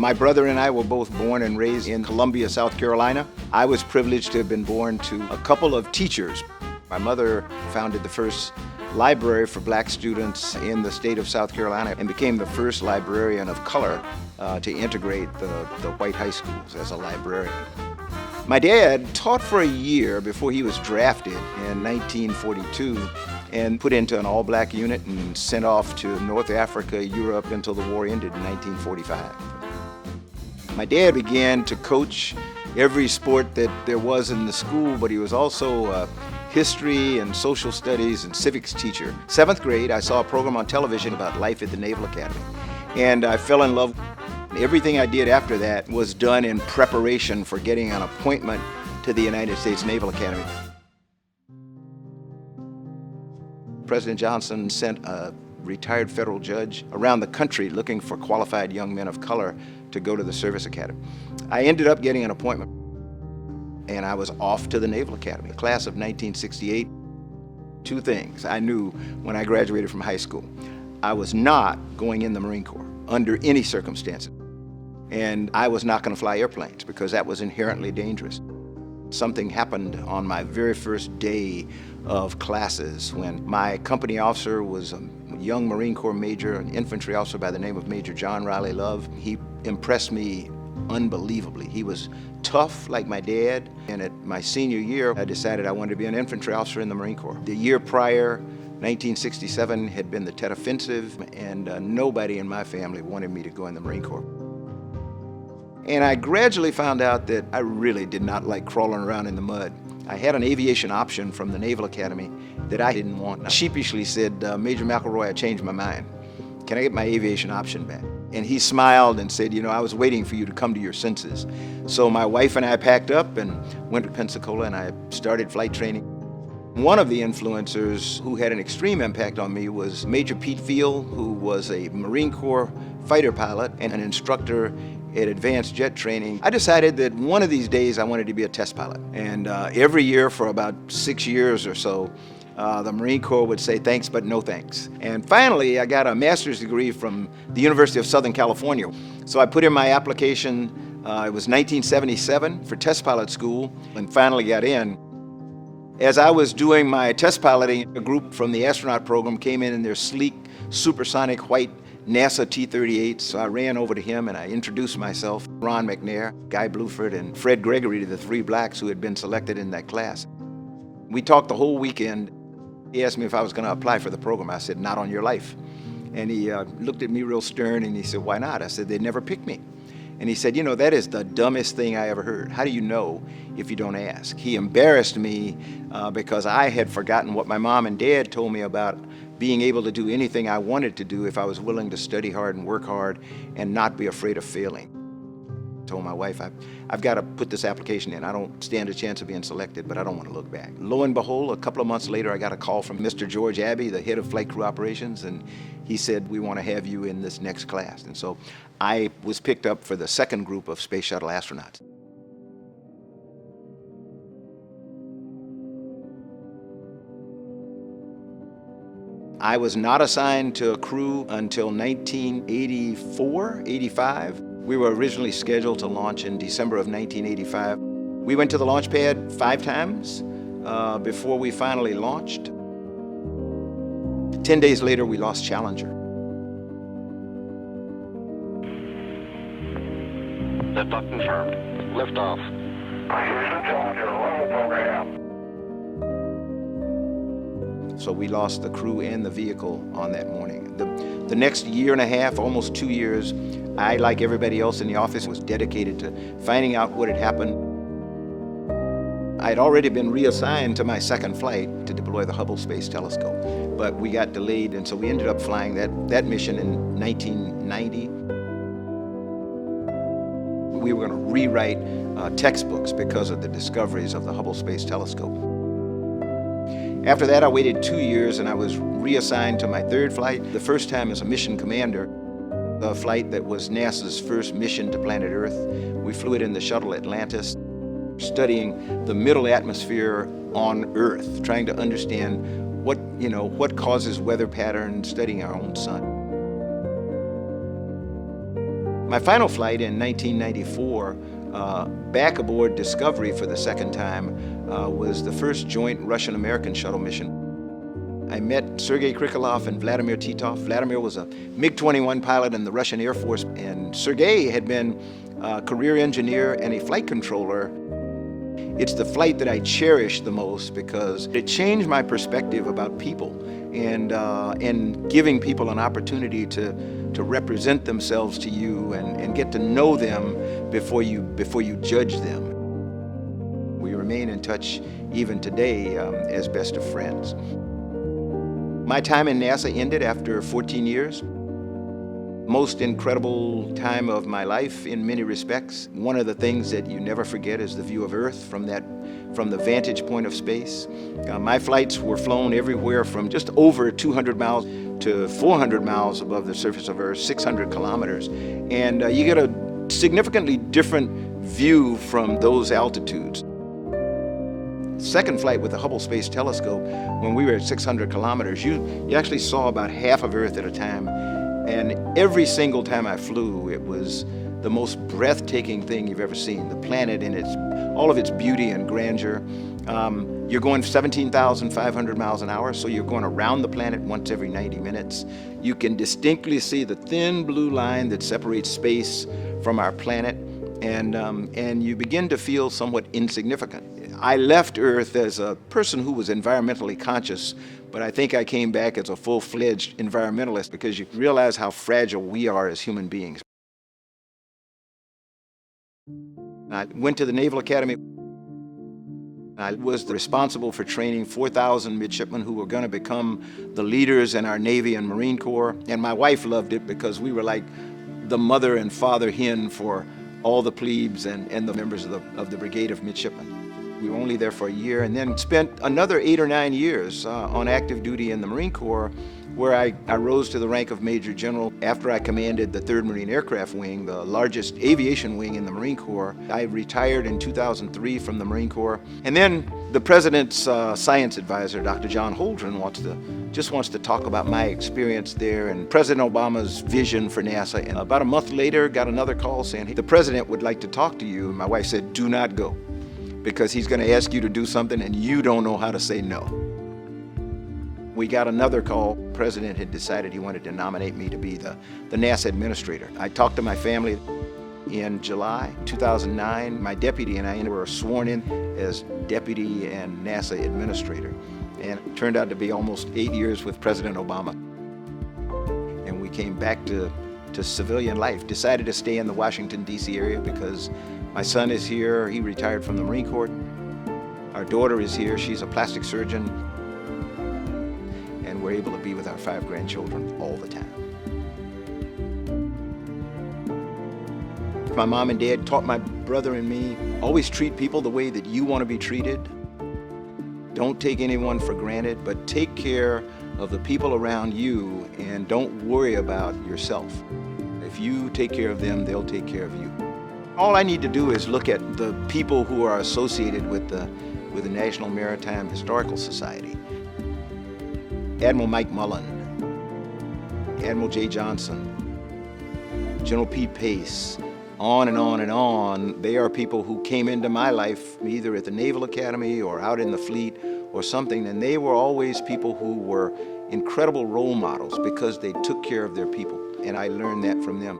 My brother and I were both born and raised in Columbia, South Carolina. I was privileged to have been born to a couple of teachers. My mother founded the first library for black students in the state of South Carolina and became the first librarian of color to integrate the white high schools as a librarian. My dad taught for a year before he was drafted in 1942 and put into an all-black unit and sent off to North Africa, Europe until the war ended in 1945. My dad began to coach every sport that there was in the school, but he was also a history and social studies and civics teacher. 7th grade, I saw a program on television about life at the Naval Academy, and I fell in love. Everything I did after that was done in preparation for getting an appointment to the United States Naval Academy. President Johnson sent a retired federal judge around the country looking for qualified young men of color to go to the Service Academy. I ended up getting an appointment, and I was off to the Naval Academy. Class of 1968, two things I knew when I graduated from high school. I was not going in the Marine Corps under any circumstances. And I was not going to fly airplanes because that was inherently dangerous. Something happened on my very first day of classes when my company officer was a young Marine Corps major, an infantry officer by the name of Major John Riley Love. He impressed me unbelievably. He was tough like my dad, and at my senior year, I decided I wanted to be an infantry officer in the Marine Corps. The year prior, 1967, had been the Tet Offensive, and nobody in my family wanted me to go in the Marine Corps. And I gradually found out that I really did not like crawling around in the mud. I had an aviation option from the Naval Academy that I didn't want. I sheepishly said, Major McElroy, I changed my mind. Can I get my aviation option back? And he smiled and said, you know, I was waiting for you to come to your senses. So my wife and I packed up and went to Pensacola, and I started flight training. One of the influencers who had an extreme impact on me was Major Pete Field, who was a Marine Corps fighter pilot and an instructor at advanced jet training. I decided that one of these days I wanted to be a test pilot. And every year for about 6 years or so, the Marine Corps would say thanks, but no thanks. And finally, I got a master's degree from the University of Southern California. So I put in my application, it was 1977 for test pilot school, and finally got in. As I was doing my test piloting, a group from the Astronaut program came in their sleek, supersonic white NASA T-38, so I ran over to him and I introduced myself. Ron McNair, Guy Bluford, and Fred Gregory, the three blacks who had been selected in that class. We talked the whole weekend. He asked me if I was going to apply for the program. I said, not on your life. And he looked at me real stern and he said, why not? I said, they'd never pick me. And he said, you know, that is the dumbest thing I ever heard. How do you know if you don't ask? He embarrassed me because I had forgotten what my mom and dad told me about being able to do anything I wanted to do if I was willing to study hard and work hard and not be afraid of failing. I told my wife, I've got to put this application in. I don't stand a chance of being selected, but I don't want to look back. Lo and behold, a couple of months later, I got a call from Mr. George Abbey, the head of flight crew operations, and he said, we want to have you in this next class. And so I was picked up for the second group of space shuttle astronauts. I was not assigned to a crew until 1984, 85. We were originally scheduled to launch in December of 1985. We went to the launch pad 5 times before we finally launched. 10 days later, we lost Challenger. Liftoff confirmed. Liftoff. Houston, Challenger, level program. So we lost the crew and the vehicle on that morning. The next year and a half, almost 2 years, I, like everybody else in the office, was dedicated to finding out what had happened. I had already been reassigned to my second flight to deploy the Hubble Space Telescope, but we got delayed, and so we ended up flying that mission in 1990. We were going to rewrite textbooks because of the discoveries of the Hubble Space Telescope. After that, I waited 2 years and I was reassigned to my third flight, the first time as a mission commander, a flight that was NASA's first mission to planet Earth. We flew it in the shuttle Atlantis, studying the middle atmosphere on Earth, trying to understand what causes weather patterns, studying our own sun. My final flight in 1994, back aboard Discovery for the second time, was the first joint Russian-American shuttle mission. I met Sergei Krikalev and Vladimir Titov. Vladimir was a MiG-21 pilot in the Russian Air Force, and Sergei had been a career engineer and a flight controller. It's the flight that I cherish the most because it changed my perspective about people and giving people an opportunity to represent themselves to you and get to know them before you judge them. We remain in touch even today as best of friends. My time in NASA ended after 14 years. Most incredible time of my life in many respects. One of the things that you never forget is the view of Earth from the vantage point of space. My flights were flown everywhere from just over 200 miles to 400 miles above the surface of Earth, 600 kilometers. And you get a significantly different view from those altitudes. Second flight with the Hubble Space Telescope, when we were at 600 kilometers, you actually saw about half of Earth at a time. And every single time I flew, it was the most breathtaking thing you've ever seen. The planet in all of its beauty and grandeur. You're going 17,500 miles an hour, so you're going around the planet once every 90 minutes. You can distinctly see the thin blue line that separates space from our planet, and you begin to feel somewhat insignificant. I left Earth as a person who was environmentally conscious, but I think I came back as a full-fledged environmentalist because you realize how fragile we are as human beings. I went to the Naval Academy. I was responsible for training 4,000 midshipmen who were going to become the leaders in our Navy and Marine Corps. And my wife loved it because we were like the mother and father hen for all the plebes and the members of the Brigade of Midshipmen. We were only there for a year and then spent another 8 or 9 years on active duty in the Marine Corps, where I rose to the rank of Major General after I commanded the 3rd Marine Aircraft Wing, the largest aviation wing in the Marine Corps. I retired in 2003 from the Marine Corps. And then the President's science advisor, Dr. John Holdren, just wants to talk about my experience there and President Obama's vision for NASA. And about a month later, got another call saying, hey, the President would like to talk to you. And my wife said, do not go, because he's going to ask you to do something and you don't know how to say no. We got another call. The President had decided he wanted to nominate me to be the NASA administrator. I talked to my family. In July 2009, my deputy and I were sworn in as deputy and NASA administrator. And it turned out to be almost 8 years with President Obama. And we came back to civilian life, decided to stay in the Washington, D.C. area because my son is here. He retired from the Marine Corps. Our daughter is here. She's a plastic surgeon. And we're able to be with our 5 grandchildren all the time. My mom and dad taught my brother and me, always treat people the way that you want to be treated. Don't take anyone for granted, but take care of the people around you and don't worry about yourself. If you take care of them, they'll take care of you. All I need to do is look at the people who are associated with the National Maritime Historical Society. Admiral Mike Mullen, Admiral J. Johnson, General Pete Pace, on and on and on. They are people who came into my life either at the Naval Academy or out in the fleet or something, and they were always people who were incredible role models because they took care of their people, and I learned that from them.